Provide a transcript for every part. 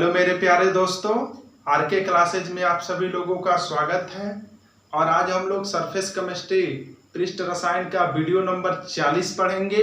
Hello मेरे प्यारे दोस्तों, आरके क्लासेज में आप सभी लोगों का स्वागत है। और आज हम लोग सरफेस केमिस्ट्री पृष्ठ रसायन का वीडियो नंबर 40 पढ़ेंगे।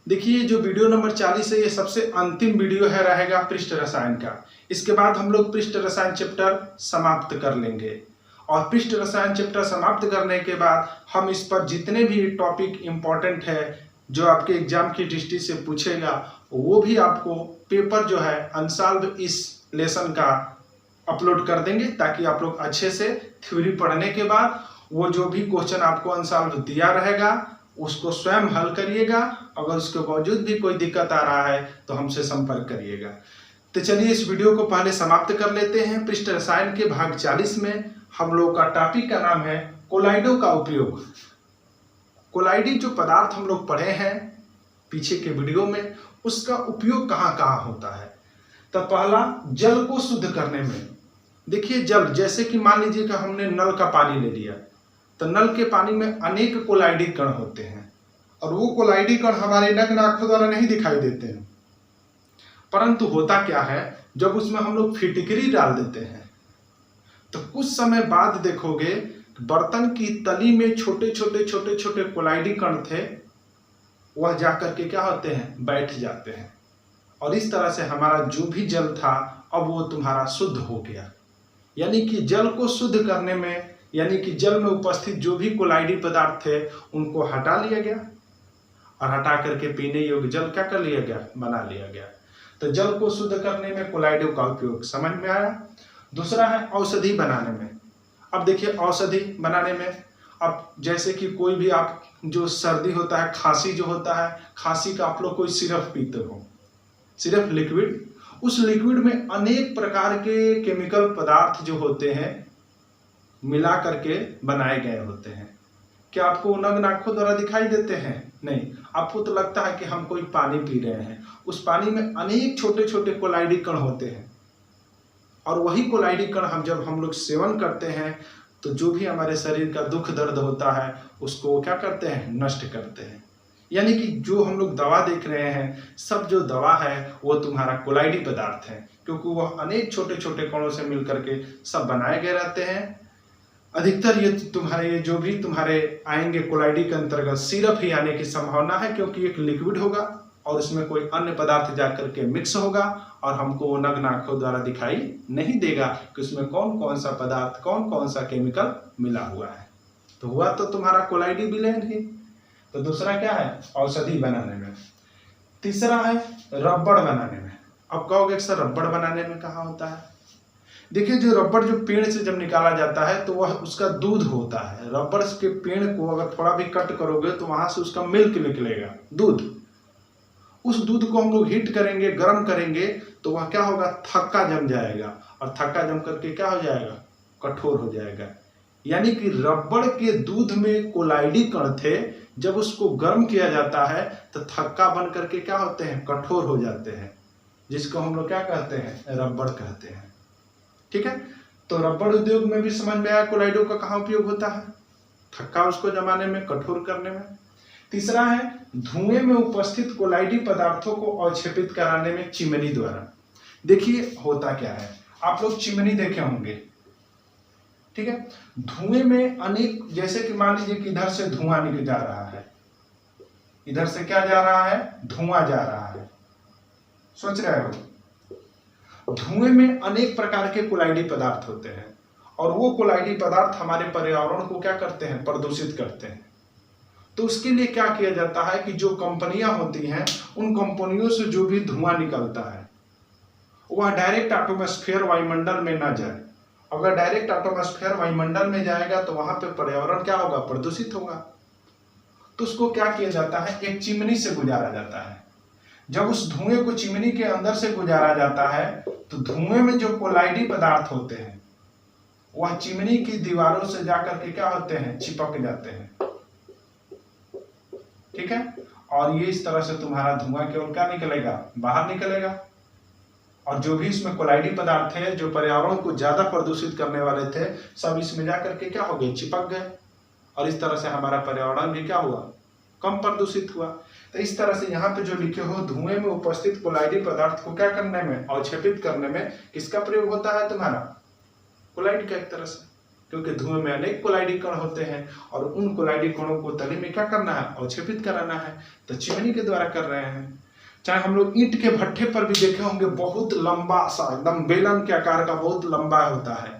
देखिए, जो वीडियो नंबर 40 है ये सबसे अंतिम वीडियो है रहेगा पृष्ठ रसायन का। इसके बाद हम लोग पृष्ठ रसायन चैप्टर समाप्त कर लेंगे और पृष्ठ रसायन चैप्टर समाप्त करने के बाद हम इस पर जितने भी टॉपिक इम्पोर्टेंट है जो आपके एग्जाम की दृष्टि से पूछेगा वो भी आपको पेपर जो है अनसॉल्व इस लेसन का अपलोड कर देंगे, ताकि आप लोग अच्छे से थ्योरी पढ़ने के बाद वो जो भी क्वेश्चन आपको अनसॉल्व दिया रहेगा उसको स्वयं हल करिएगा। अगर उसके बावजूद भी कोई दिक्कत आ रहा है तो हमसे संपर्क करिएगा। तो चलिए इस वीडियो को पहले समाप्त कर लेते हैं। पृष्ठ रसायन के भाग 40 में हम लोग का टॉपिक का नाम है कोलाइडो का उपयोग। कोलाइडी जो पदार्थ हम लोग पढ़े हैं पीछे के वीडियो में, उसका उपयोग कहाँ कहाँ होता है। तो पहला, जल को शुद्ध करने में। देखिए, जल जैसे कि मान लीजिए कि हमने नल का पानी ले लिया, तो नल के पानी में अनेक कोलाइडी कण होते हैं और वो कोलाइडी कण हमारे नग्न आंखों द्वारा नहीं दिखाई देते हैं, परंतु होता क्या है, जब उसमें हम लोग फिटकरी डाल देते हैं तो कुछ समय बाद देखोगे बर्तन की तली में छोटे छोटे कोलाइडी कण थे, वह जाकर के क्या होते हैं, बैठ जाते हैं और इस तरह से हमारा जो भी जल था अब वो तुम्हारा शुद्ध हो गया। यानी कि जल को शुद्ध करने में, यानी कि जल में उपस्थित जो भी कोलाइडी पदार्थ थे उनको हटा लिया गया और हटा करके पीने योग्य जल क्या कर लिया गया, बना लिया गया। तो जल को शुद्ध करने में कोलाइडो का उपयोग समझ में आया। दूसरा है औषधि बनाने में। अब देखिए, औषधि बनाने में अब जैसे कि कोई भी आप जो सर्दी होता है, खांसी जो होता है, खांसी का आप लोग कोई सिरप पीते हो, सिर्फ लिक्विड, उस लिक्विड में अनेक प्रकार के केमिकल पदार्थ जो होते हैं मिला करके बनाए गए होते हैं। क्या आपको नग्न आंखों द्वारा दिखाई देते हैं? नहीं, आपको तो लगता है कि हम कोई पानी पी रहे हैं। उस पानी में अनेक छोटे छोटे कोलाइडी कण होते हैं और वही कोलाइडी कण जब हम लोग सेवन करते हैं तो जो भी हमारे शरीर का दुख दर्द होता है उसको क्या करते हैं, नष्ट करते हैं। यानी कि जो हम लोग दवा देख रहे हैं, सब जो दवा है वो तुम्हारा कोलाइडी पदार्थ है, क्योंकि वह अनेक छोटे छोटे कणों से मिलकर के सब बनाए गए रहते हैं। अधिकतर ये तुम्हारे जो भी तुम्हारे आएंगे कोलाइडी के अंतर्गत सिरप ही आने की संभावना है, क्योंकि एक लिक्विड होगा और उसमें कोई अन्य पदार्थ जाकर के मिक्स होगा और हमको वो नग्न आंखों द्वारा दिखाई नहीं देगा कि उसमें कौन कौन सा पदार्थ, कौन कौन सा केमिकल मिला हुआ है। तो हुआ तो तुम्हारा कोलाइडी विलयन ही। तो दूसरा क्या है, औषधि बनाने में। तीसरा है रबड़ बनाने में। अब कहोगे सर रबड़ बनाने में कहाँ होता है? देखिए, जो रबड़ जो पेड़ से जब निकाला जाता है तो वह उसका दूध होता है। रबड़ के पेड़ को अगर थोड़ा भी कट करोगे तो वहां से उसका मिल्क निकलेगा, दूध। उस दूध को हम लोग हीट करेंगे, गर्म करेंगे तो वह क्या होगा, थक्का जम जाएगा और थक्का जम करके क्या हो जाएगा, कठोर हो जाएगा। यानी कि रबड़ के दूध में कोलाइडी कण थे, जब उसको गर्म किया जाता है तो थक्का बन करके क्या होते हैं, कठोर हो जाते हैं, जिसको हम लोग क्या कहते हैं, रबड़ कहते हैं। ठीक है, तो रबड़ उद्योग में भी समझ में आया कोलाइडो का कहाँ उपयोग होता है, थक्का उसको जमाने में, कठोर करने में। तीसरा है धुएं में उपस्थित कोलाइडी पदार्थों को अवक्षेपित कराने में चिमनी द्वारा। देखिए होता क्या है, आप लोग चिमनी देखे होंगे, ठीक है। धुएं में अनेक, जैसे कि मान लीजिए कि इधर से धुआं निकल जा रहा है, इधर से क्या जा रहा है, धुआं जा रहा है, सोच रहे हो। धुएं में अनेक प्रकार के कोलाइडी पदार्थ होते हैं और वो कोलाइडी पदार्थ हमारे पर्यावरण को क्या करते हैं, प्रदूषित करते हैं। तो उसके लिए क्या किया जाता है कि जो कंपनियां होती हैं उन कंपनियों से जो भी धुआं निकलता है वह डायरेक्ट एटमॉस्फेयर वायुमंडल में ना जाए। अगर डायरेक्ट एटमॉस्फेयर वायुमंडल में जाएगा तो वहां पे पर्यावरण क्या होगा, प्रदूषित होगा। तो उसको क्या किया जाता है, एक चिमनी से गुजारा जाता है। जब उस धुएं को चिमनी के अंदर से गुजारा जाता है तो धुएं में जो कोलाइडी पदार्थ होते हैं वह चिमनी की दीवारों से जाकर के क्या होते हैं, चिपक जाते हैं। ठीक है, और ये इस तरह से तुम्हारा धुआं केवल क्या निकलेगा, बाहर निकलेगा और जो भी इसमें कोलाइडी पदार्थ थे जो पर्यावरण को ज्यादा प्रदूषित करने वाले थे, सब इसमें जाकर के क्या हो गए, चिपक गए और इस तरह से हमारा पर्यावरण भी क्या हुआ, कम प्रदूषित हुआ। तो इस तरह से यहाँ पे जो लिखे हो, धुएं में उपस्थित कोलाइडी पदार्थ को क्या करने में, अवक्षेपित करने में किसका प्रयोग होता है तुम्हारा, कोलाइड का एक तरह से, क्योंकि धुएं में अनेक कोलाइडी कण होते हैं और उन कोलाइडी कणों को तली में क्या करना है, अवक्षेपित कराना है, तो चिमनी के द्वारा कर रहे हैं। चाहे हम लोग ईंट के भट्ठे पर भी देखे होंगे, बहुत लंबा सा एकदम बेलन के आकार का बहुत लंबा होता है,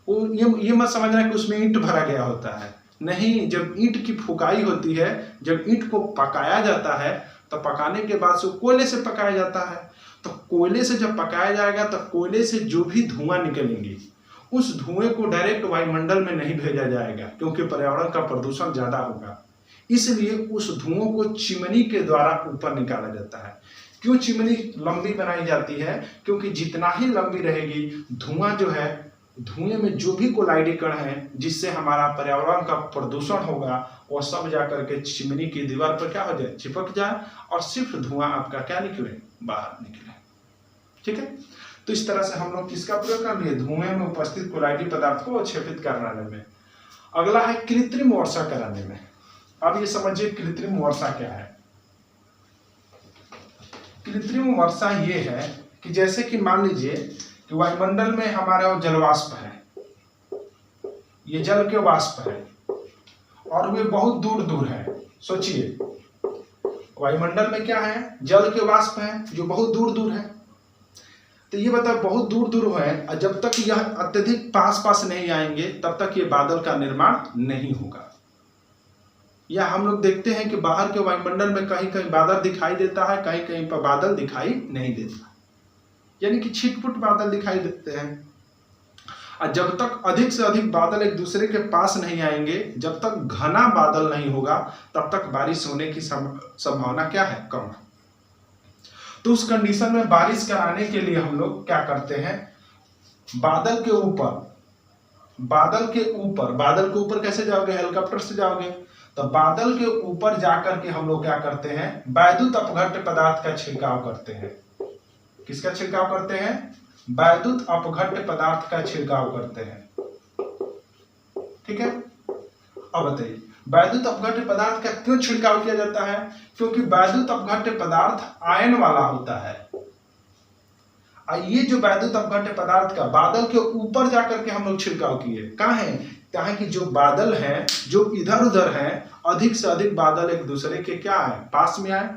वो ये मत समझना कि उसमें ईंट भरा गया होता है, नहीं। जब ईंट की फुकाई होती है, जब ईंट को पकाया जाता है, तो पकाने के बाद से कोयले से पकाया जाता है, तो कोयले से जब पकाया जाएगा तो कोयले से जो भी धुआं निकलेंगे उस धुएं को डायरेक्ट वायुमंडल में नहीं भेजा जाएगा, क्योंकि पर्यावरण का प्रदूषण ज्यादा होगा। इसलिए उस धुओं को चिमनी के द्वारा ऊपर निकाला जाता है। क्यों चिमनी लंबी बनाई जाती है, क्योंकि जितना ही लंबी रहेगी धुआं जो है, धुएं में जो भी कोलाइडी कण है जिससे हमारा पर्यावरण का प्रदूषण होगा, वो सब जाकर के चिमनी की दीवार पर क्या हो जाए, चिपक जाए और सिर्फ धुआं आपका क्या निकले, बाहर निकले। ठीक है, तो इस तरह से हम लोग किसका प्रयोग कर लिए, धुएं में उपस्थित कोलाइडी पदार्थ को अवक्षेपित कराने में। अगला है कृत्रिम वर्षा कराने में। अब ये समझिए कृत्रिम वर्षा क्या है। कृत्रिम वर्षा ये है कि जैसे कि मान लीजिए कि वायुमंडल में हमारा जलवाष्प है, ये जल के वाष्प है और वे बहुत दूर दूर है। सोचिए वायुमंडल में क्या है, जल के वाष्प है जो बहुत दूर दूर है। तो ये बताओ बहुत दूर दूर है, और जब तक यह अत्यधिक पास पास नहीं आएंगे तब तक ये बादल का निर्माण नहीं होगा। या हम लोग देखते हैं कि बाहर के वायुमंडल में कहीं कहीं बादल दिखाई देता है, कहीं कहीं पर बादल दिखाई नहीं देता, यानी कि छिटपुट बादल दिखाई देते हैं। और जब तक अधिक से अधिक बादल एक दूसरे के पास नहीं आएंगे, जब तक घना बादल नहीं होगा, तब तक बारिश होने की संभावना क्या है, कम है। तो उस कंडीशन में बारिश कराने के लिए हम लोग क्या करते हैं, बादल के ऊपर कैसे जाओगे, हेलीकॉप्टर से जाओगे, तो बादल के ऊपर जाकर के हम लोग क्या करते हैं, वैद्युत अपघट्य पदार्थ का छिड़काव करते हैं। किसका छिड़काव करते हैं, वैद्युत अपघट्य पदार्थ का छिड़काव करते हैं। ठीक है, अब बताइए वैद्युत अपघट्य पदार्थ का क्यों छिड़काव किया जाता है, क्योंकि वैद्युत अपघट्य पदार्थ आयन वाला होता है। ये जो वैद्युत अपघट्य पदार्थ का बादल के ऊपर जाकर के हम लोग छिड़काव किए, कहाँ है, कहा कि जो बादल हैं जो इधर उधर हैं, अधिक से अधिक बादल एक दूसरे के क्या है, पास में आए,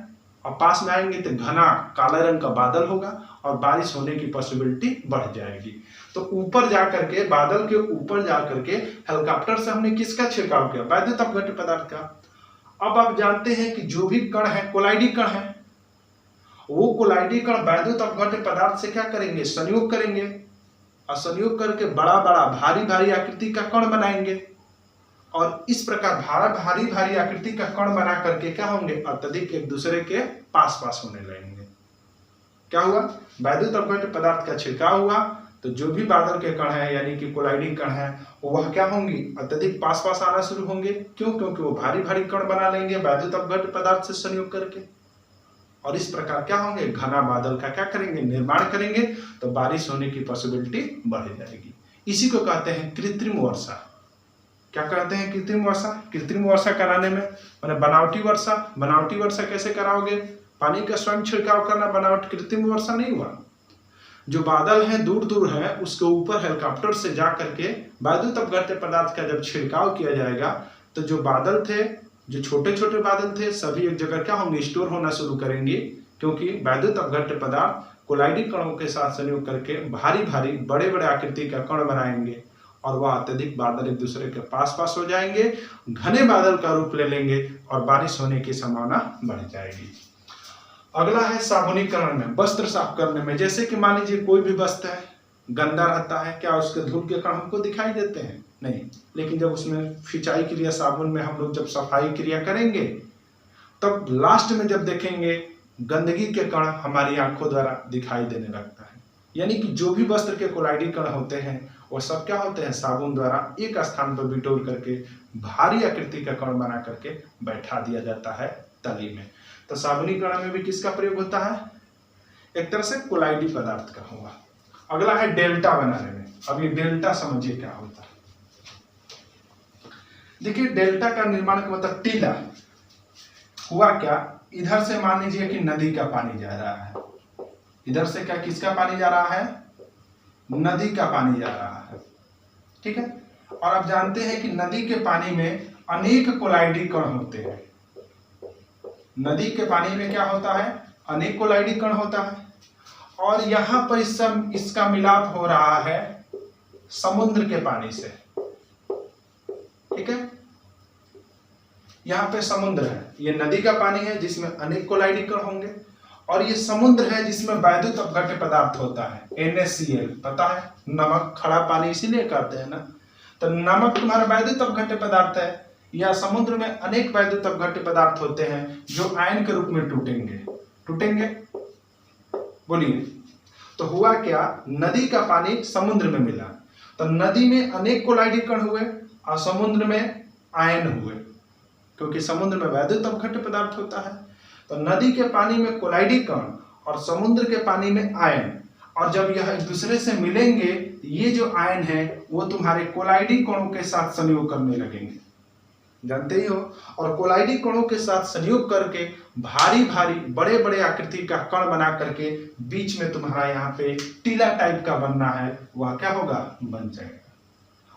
और पास में आएंगे तो घना काले रंग का बादल होगा और बारिश होने की पॉसिबिलिटी बढ़ जाएगी। तो ऊपर जाकर के, बादल के ऊपर जाकर के हेलीकॉप्टर से हमने किसका छिड़काव किया, वैद्युत अपघट्य पदार्थ का। अब आप जानते हैं कि जो भी कण है कोलाइडी कण है, वो कोलाइडी कण वैद्युत अपघट्य पदार्थ से क्या करेंगे, संयोग करेंगे, और संयोग करके बड़ा बड़ा भारी भारी आकृति का कण बनाएंगे, और इस प्रकार भारी भारी आकृति का कण बना करके क्या होंगे, अत्यधिक एक दूसरे के पास पास होने लगेंगे। क्या हुआ, वैद्युत अपघट्य पदार्थ का छिड़काव हुआ, तो जो भी बादल के कण है यानी कि कोलाइडी कण है, वह क्या होंगी, अत्यधिक पास पास आना शुरू होंगे। क्यों, क्योंकि वो भारी भारी कण बना लेंगे वैद्युत अपघट्य पदार्थ से संयोग करके, और इस प्रकार क्या होंगे, घना बादल का क्या करेंगे, निर्माण करेंगे, तो बारिश होने की पॉसिबिलिटी बढ़ जाएगी। इसी को कहते हैं कृत्रिम वर्षा। क्या कहते हैं, कृत्रिम वर्षा। कृत्रिम वर्षा कराने में माने बनावटी वर्षा। बनावटी वर्षा कैसे कराओगे, पानी का स्वयं छिड़काव करना बनावट, कृत्रिम वर्षा नहीं हुआ। जो बादल हैं दूर दूर हैं, उसके ऊपर हेलीकॉप्टर से जा करके वैद्युत अपघट्य पदार्थ का जब छिड़काव किया जाएगा, तो जो बादल थे, जो छोटे छोटे बादल थे, सभी एक जगह क्या होंगे, स्टोर होना शुरू करेंगे, क्योंकि वैद्युत अपघट्य पदार्थ कोलाइडी कणों के साथ संयोग करके भारी भारी बड़े बड़े आकृति का कण बनाएंगे, और वह अत्यधिक बादल एक दूसरे के पास पास हो जाएंगे, घने बादल का रूप ले लेंगे और बारिश होने की संभावना बढ़ जाएगी। अगला है साबुनीकरण में, वस्त्र साफ करने में। जैसे कि मान लीजिए कोई भी वस्त्र है, गंदा रहता है, क्या उसके धूल के कण हमको दिखाई देते हैं, नहीं, लेकिन जब उसमें फिचाई क्रिया साबुन में हम लोग जब सफाई क्रिया करेंगे, तब लास्ट में जब देखेंगे गंदगी के कण हमारी आंखों द्वारा दिखाई देने लगता है। यानी कि जो भी वस्त्र के कोलाइडी कण होते हैं वो सब क्या होते हैं, साबुन द्वारा एक स्थान पर बिटोर करके भारी आकृति का कण बना करके बैठा दिया जाता है तली में। तो साबुनीकरण में भी किसका प्रयोग होता है, एक तरह से कोलाइडी पदार्थ का होगा। अगला है डेल्टा बनाने में। अब ये डेल्टा समझिए क्या होता है। देखिए डेल्टा का निर्माण का मतलब टीला। हुआ क्या, इधर से मान लीजिए कि नदी का पानी जा रहा है, इधर से क्या किसका पानी जा रहा है, नदी का पानी जा रहा है, ठीक है। और आप जानते हैं कि नदी के पानी में अनेक कोलाइडी कण होते हैं। नदी के पानी में क्या होता है, अनेक कोलाइडी कण होता है। और यहां पर इसका मिलाप हो रहा है समुद्र के पानी से, ठीक है। यहाँ पे समुद्र है, ये नदी का पानी है जिसमें अनेक कोलाइडी कण होंगे, और ये समुद्र है जिसमें वैद्युत अपघट्य पदार्थ होता है NaCl, पता है, नमक, खड़ा पानी इसीलिए कहते हैं ना। तो नमक तुम्हारा वैद्युत अपघट्य पदार्थ है, या समुद्र में अनेक वैद्युत अपघट्य पदार्थ होते हैं जो आयन के रूप में टूटेंगे। बोलिए, तो हुआ क्या, नदी का पानी समुद्र में मिला, तो नदी में अनेक कोलाइडी कण हुए और समुद्र में आयन हुए, क्योंकि समुद्र में वैद्युत अपघट्य पदार्थ होता है। तो नदी के पानी में कोलाइडी कण और समुद्र के पानी में आयन, और जब यह एक दूसरे से मिलेंगे, ये जो आयन है वो तुम्हारे कोलाइडी कणों के साथ संयोग करने लगेंगे, जानते ही हो। और कोलाइडी कणों के साथ संयोग करके भारी भारी बड़े बड़े आकृति का कण बना करके बीच में तुम्हारा यहाँ पे टीला टाइप का बनना है, वह क्या होगा, बन जाएगा।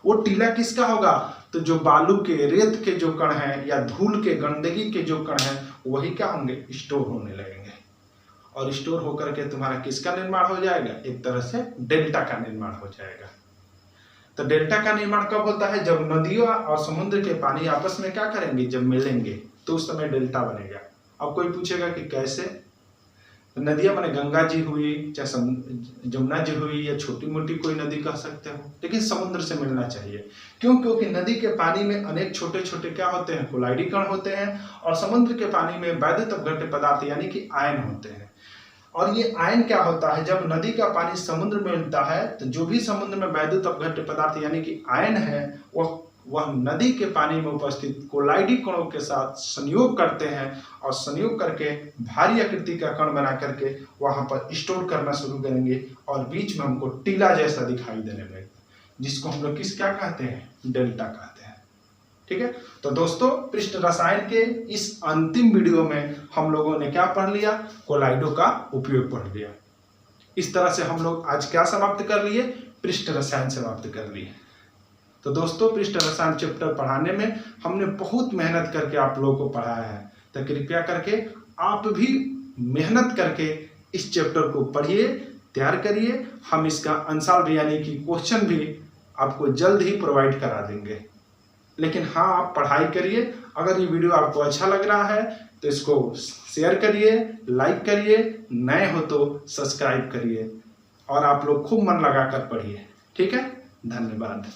वो टीला किसका होगा, तो जो बालू के, रेत के जो कण हैं या धूल के, गंदगी के जो कण हैं, वही क्या होंगे, स्टोर होने लगेंगे। और स्टोर होकर के तुम्हारा किसका निर्माण हो जाएगा, एक तरह से डेल्टा का निर्माण हो जाएगा। तो डेल्टा का निर्माण कब होता है, जब नदियों और समुद्र के पानी आपस में क्या करेंगे, जब मिलेंगे, तो उस समय डेल्टा बनेगा। अब कोई पूछेगा कि कैसे, तो नदियां माने गंगा जी हुई, चाहे जमुना जी हुई, या छोटी मोटी कोई नदी कह सकते हो, लेकिन समुद्र से मिलना चाहिए। क्यों, क्योंकि नदी के पानी में अनेक छोटे छोटे क्या होते हैं, कोलाइडी कण होते हैं, और समुद्र के पानी में वैद्युत अपघट्य पदार्थ यानी कि आयन होते हैं। और ये आयन क्या होता है, जब नदी का पानी समुद्र में मिलता है, तो जो भी समुद्र में वैद्युत अपघट्य पदार्थ यानी कि आयन है, वह नदी के पानी में उपस्थित कोलाइडी कणों के साथ संयोग करते हैं, और संयोग करके भारी आकृति का कण बना करके वहां पर स्टोर करना शुरू करेंगे, और बीच में हमको टीला जैसा दिखाई देने लगेगा, जिसको हम लोग क्या कहते हैं, डेल्टा कहते हैं, ठीक है। तो दोस्तों, पृष्ठ रसायन के इस अंतिम वीडियो में हम लोगों ने क्या पढ़ लिया, कोलाइडों का उपयोग पढ़ लिया। इस तरह से हम लोग आज क्या समाप्त कर लिए, पृष्ठ रसायन समाप्त कर लिए। तो दोस्तों, पृष्ठ रसायन चैप्टर पढ़ाने में हमने बहुत मेहनत करके आप लोगों को पढ़ाया है, तो कृपया करके आप भी मेहनत करके इस चैप्टर को पढ़िए, तैयार करिए। हम इसका आंसर भी यानी कि क्वेश्चन भी आपको जल्द ही प्रोवाइड करा देंगे। लेकिन हाँ, आप पढ़ाई करिए। अगर ये वीडियो आपको अच्छा लग रहा है तो इसको शेयर करिए, लाइक करिए, नए हो तो सब्सक्राइब करिए, और आप लोग खूब मन लगाकर पढ़िए, ठीक है। धन्यवाद।